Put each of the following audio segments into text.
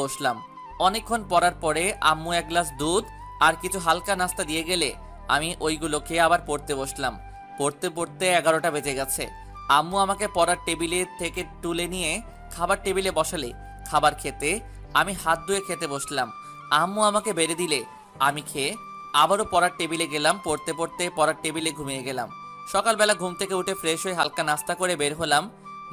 বসলাম। অনেকক্ষণ পড়ার পরে আম্মু এক গ্লাস দুধ আর কিছু হালকা নাস্তা দিয়ে গেলে আমি ওইগুলো খেয়ে আবার পড়তে বসলাম। পড়তে পড়তে 11টা বেজে গেছে। আম্মু আমাকে পড়ার টেবিলে থেকে তুলে নিয়ে খাবার টেবিলে বসালে খাবার খেতে আমি হাত ধুয়ে খেতে বসলাম। আম্মু আমাকে বেড়ে দিলে আমি খেয়ে আবারও পড়ার টেবিলে গেলাম। পড়তে পড়তে পড়ার টেবিলে ঘুমিয়ে গেলাম। সকালবেলা ঘুম থেকে উঠে ফ্রেশ হয়ে হালকা নাস্তা করে বের হলাম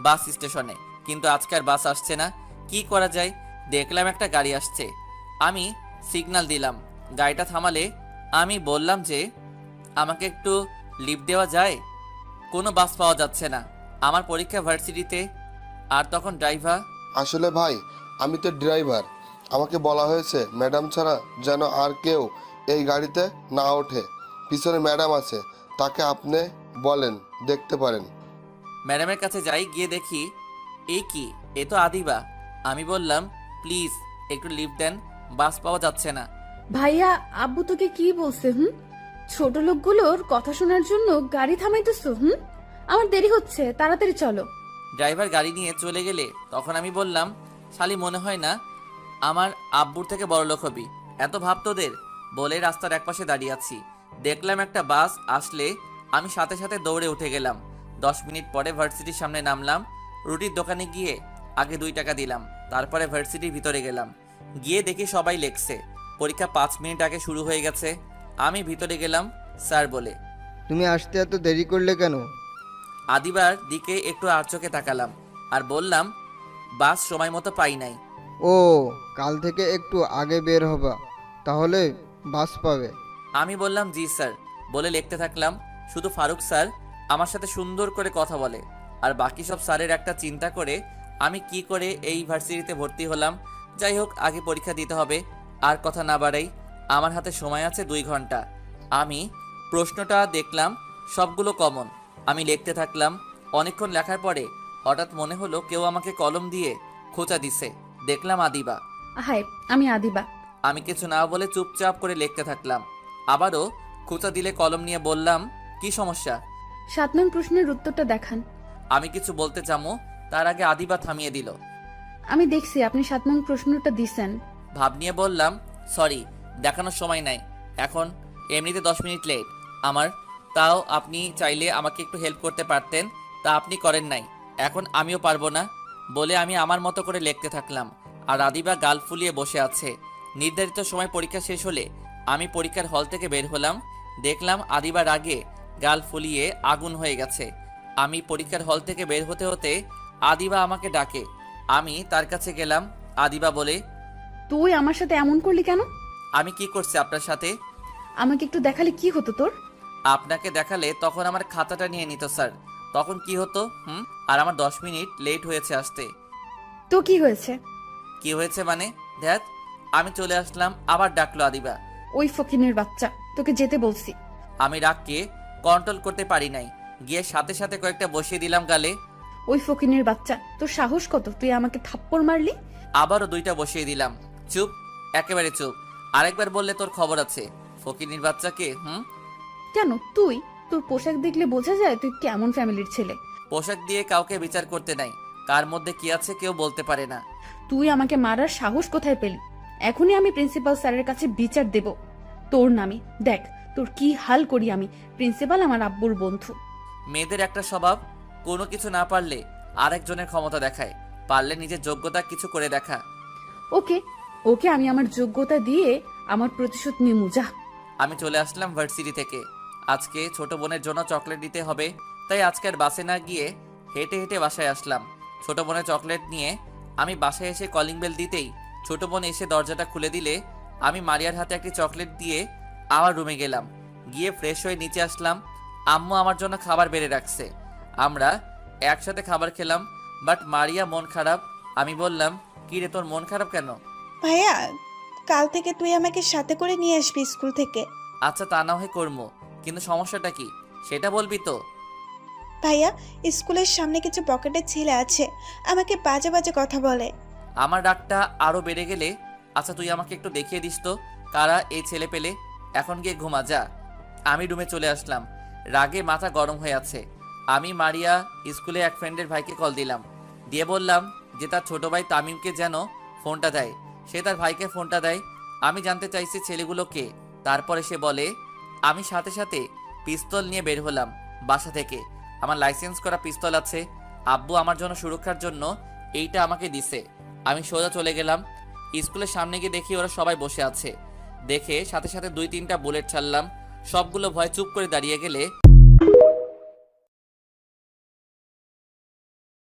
বাস স্টেশনে। কিন্তু আজকে আর বাস আসছে না। কি করা যায়? দেখলাম একটা গাড়ি আসছে। আমি সিগন্যাল দিলাম। গাড়িটা থামালে আমি বললাম যে আমাকে একটু লিফট দেওয়া যায়? কোনো বাস পাওয়া যাচ্ছে না। আমার পরীক্ষা ভার্সিটিতে। আর তখন ড্রাইভার, আসলে ভাই, আমি তো ড্রাইভার। আমাকে বলা হয়েছে ম্যাডাম ছাড়া যেন আর কেউ এই গাড়িতে না ওঠে। পিছনে ম্যাডাম আছে, তাকে আপনি বলেন, দেখতে পারেন। ম্যাডামের কাছে যাই, গিয়ে দেখি এই কি, এ তো আদিবা। আমি বললাম প্লিজ একটু লিফট দেন, বাস পাওয়া যাচ্ছে না। ভাইয়া, আব্বু তোকে কি বলছে? ছোট লোকগুলোর কথা শোনার জন্য গাড়ি থামাইতেছো? আমার দেরি হচ্ছে, তাড়াতাড়ি চলো। ড্রাইভার গাড়ি নিয়ে চলে গেলে তখন আমি বললাম, শালি মনে হয় না আমার আব্বুর থেকে বড়লোক হবি, এত ভাব তোদের। বলে রাস্তার একপাশে দাঁড়িয়ে আছি। দেখলাম একটা বাস আসলে আমি সাথে সাথে দৌড়ে উঠে গেলাম। 10 মিনিট পরে ভার্সিটির সামনে নামলাম। রুটির দোকানে গিয়ে আগে 2 টাকা দিলাম। তারপরে ভার্সিটির ভিতরে গেলাম। গিয়ে দেখি সবাই লেখছে। পরীক্ষা 5 মিনিট আগে শুরু হয়ে গেছে। আমি ভিতরে গেলাম স্যার বলে। তুমি আসতে এত দেরি করলে কেন? আদিবার দিকে একটু আর চোখে তাকালাম আর বললাম বাস সময় মতো পাই নাই। ও, কাল থেকে একটু আগে বের হবা, তাহলে বাস পাবে। আমি বললাম জি স্যার বলে লিখতে থাকলাম। শুধু ফারুক স্যার আমার সাথে সুন্দর করে কথা বলে। আর বাকি সব স্যারের একটা চিন্তা করে আমি কি করে এই ভার্সিটিতে ভর্তি হলাম। যাই হোক, আগে পরীক্ষা দিতে হবে। আর কথা না বাড়াই, আমার হাতে সময় আছে 2 ঘন্টা। আমি প্রশ্নটা দেখলাম সবগুলো কমন। আমি লিখতে থাকলাম। অনেকক্ষণ লেখার পরে হঠাৎ মনে হলো কেউ আমাকে কলম দিয়ে খোঁচা দিছে। দেখলাম আদিবা। হাই, আমি আদিবা। আমি কিছু না বলে চুপচাপ করে লিখতে থাকলাম। আবারও খোঁচা দিলে কলম নিয়ে বললাম, কি সমস্যা? 7 নং প্রশ্নের উত্তরটা দেখান। আমি কিছু বলতে চামো, তার আগে আদিবা থামিয়ে দিল। আমি দেখছি আপনি 7 নং প্রশ্নটা দিছেন। ভাব নিয়ে বললাম, সরি, দেখানোর সময় নাই এখন, এমনিতে 10 মিনিট লেট আমার। তাও আপনি চাইলে আমাকে একটু হেল্প করতে পারতেন, তা আপনি করেন নাই। এখন আমিও পারবো না বলে আমি আমার মতো করে লিখতে থাকলাম। আর আদিবা গাল ফুলিয়ে বসে আছে। নির্ধারিত সময় পরীক্ষা শেষ হলে আমি পরীক্ষার হল থেকে বের হলাম। দেখলাম আদিবা রাগে গাল ফুলিয়ে আগুন হয়ে গেছে। আমি পরীক্ষার হল থেকে বের হতে হতে আদিবা আমাকে ডাকে। আমি তার কাছে গেলাম। আদিবা বলে, তুই আমার সাথে এমন করলি কেন? আমি কি করছি আপনার সাথে? আমাকে একটু দেখালে কি হতো তোর? আপনাকে দেখালে তখন আমার খাতাটা নিয়ে নিত স্যার, তখন কি হতো? আর আমার 10 মিনিট লেট হয়েছে আসতে। তো কি হয়েছে? কি হয়েছে মানে? ধ্যাত, আমি চলে আসলাম। আবার ডাকলো আদিবা। ওই ফকিনের বাচ্চা, তোকে যেতে বলছি। আমি রাগকে কন্ট্রোল করতে পারি নাই, গিয়ে সাথে সাথে কয়েকটা বসিয়ে দিলাম গালে। ওই ফকিনের বাচ্চা, তোর সাহস কত? তুই আমাকে থাপ্পড় মারলি। আবারও 2টা বসিয়ে দিলাম। চুপ, একেবারে চুপ। আরেকবার বললে তোর খবর আছে। ফকিনীর বাচ্চাকে কেন? তুই, তোর পোশাক দেখলে বোঝা যায় তুই কেমন ফ্যামিলির ছেলে। পোশাক দিয়ে কাউকে বিচার করতে নাই। কার মধ্যে কি আছে কেউ বলতে পারে না। তুই আমাকে মারার সাহস কোথায় পেলি? এখনই আমি প্রিন্সিপাল স্যারের কাছে বিচার দেব তোর নামে। দেখ তোর কি হাল করি আমি। প্রিন্সিপাল আমার আব্বুর বন্ধু। মেয়েদের একটা স্বভাব, কোনো কিছু না পারলে আরেকজনের ক্ষমতা দেখায়, পারলে নিজের যোগ্যতা কিছু করে দেখা। ওকে ওকে, আমি আমার যোগ্যতা দিয়ে আমার প্রতিশোধ নিমু, যা। আমি চলে আসলাম ভার্সিটি থেকে। আজকে ছোট বোনের জন্য চকলেট দিতে হবে, তাই আজকে আর বাসে না গিয়ে হেঁটে হেঁটে বাসায় আসলাম। ছোট বোনের চকলেট নিয়ে আমি বাসায় এসে কলিং বেল দিতেই ছোট বোন এসে দরজাটা খুলে দিলে আমি মারিয়ার হাতে একটি চকলেট দিয়ে আমার রুমে গেলাম। গিয়ে ফ্রেশ হয়ে নিচে আসলাম। আম্মু আমার জন্য খাবার বেড়ে রাখছে। আমরা একসাথে খাবার খেলাম। বাট মারিয়া মন খারাপ। আমি বললাম, কি রে, তোর মন খারাপ কেন? ভাইয়া, কাল থেকে তুই আমাকে সাথে করে নিয়ে আসবি স্কুল থেকে। আচ্ছা, তা না হয় করবো, কিন্তু সমস্যাটা কি সেটা বলবি তো? ভাইয়া, স্কুলের সামনে কিছু পকেটের ছেলে আছে, আমাকে বাজে বাজে কথা বলে। আমার রাগটা আরো বেড়ে গেলে, আচ্ছা তুই আমাকে একটু দেখিয়ে দিস তো কারা এই ছেলে পেলে। এখন গিয়ে ঘুমা যা। আমি রুমে চলে আসলাম। রাগে মাথা গরম হয়ে আছে। আমি মারিয়া স্কুলে এক ফ্রেন্ডের ভাইকে কল দিলাম। দিয়ে বললাম যে তার ছোট ভাই তামিমকে যেন ফোনটা দেয়। সে তার ভাইকে ফোনটা দেয়। আমি জানতে চাইছি ছেলেগুলো কে। তারপরে সে বলে, আমি সাথে সাথে পিস্তল নিয়ে বের হলাম বাসা থেকে। আমার লাইসেন্স করা পিস্তল আছে। আব্বু আমার জন্য সুরক্ষার জন্য এইটা আমাকে দিছে। আমি সোজা চলে গেলাম। স্কুলের সামনে গিয়ে দেখি ওরা সবাই বসে আছে। দেখে সাথে সাথে 2-3টা বুলেট ছাড়লাম। সবগুলো ভয় চুপ করে দাঁড়িয়ে গেলে